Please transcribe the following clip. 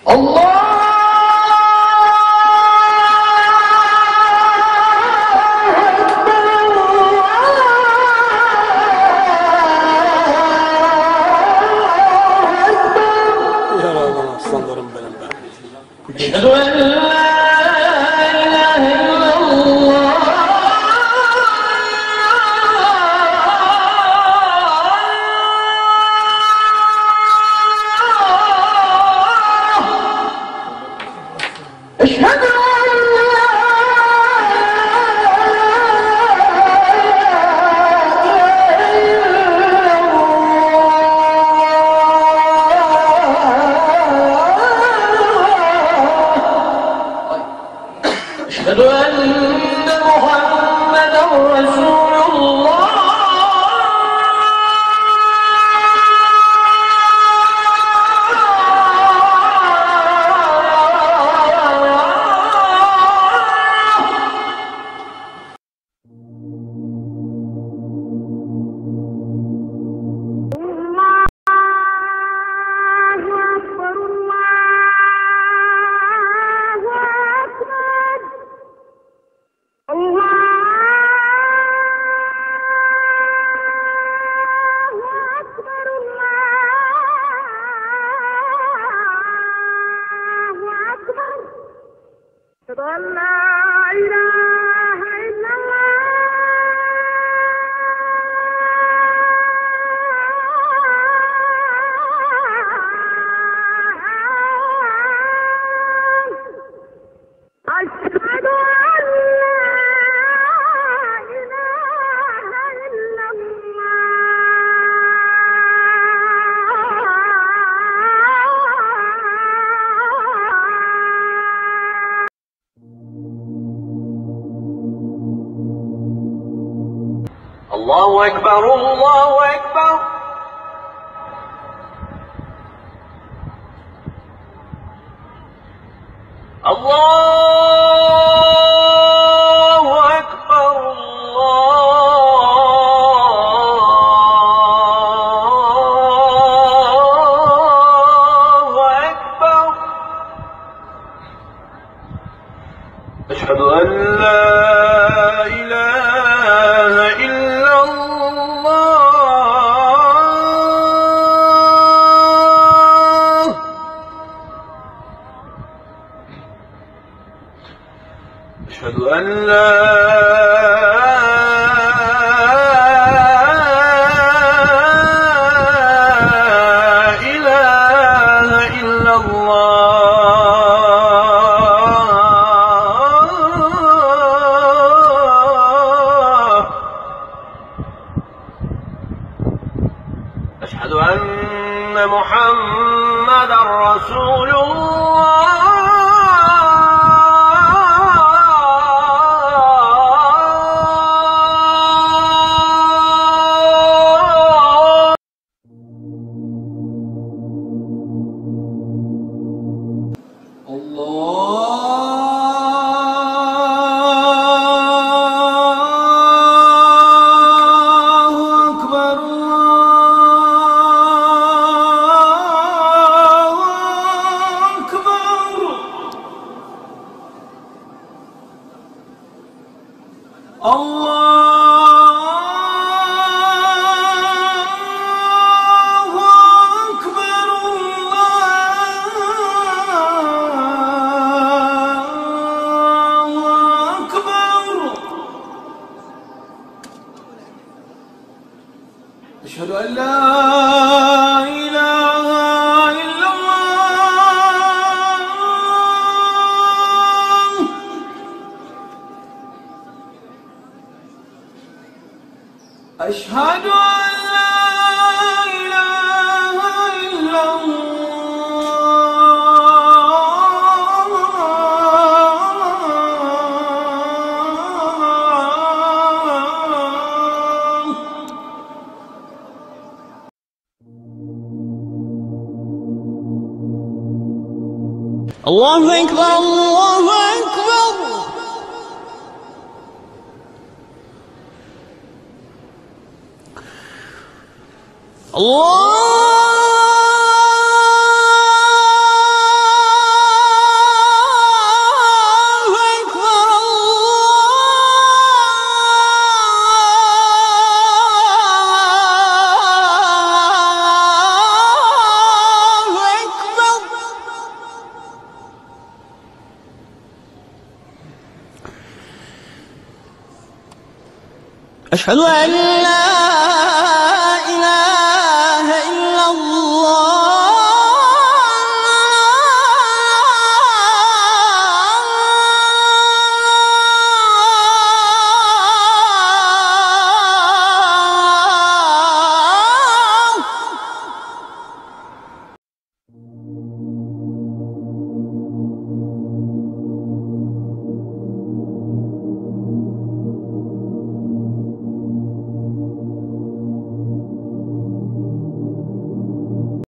الله أشهد أن لا إله إلا الله أشهد أن لا أشهد أن محمدًا رسول الله أشهد أن لا إله إلا الله أشهد أن لا إله إلا الله أكبر الله أكبر الله أكبر الله أكبر أشهد أن لا إله إلا الله أشهد أن لا إله إلا الله أشهد أن محمدًا رسول الله أشهد أن لا إله إلا الله أشهد أن لا إله إلا الله أكبر الله أكبر الله أشهد أن لا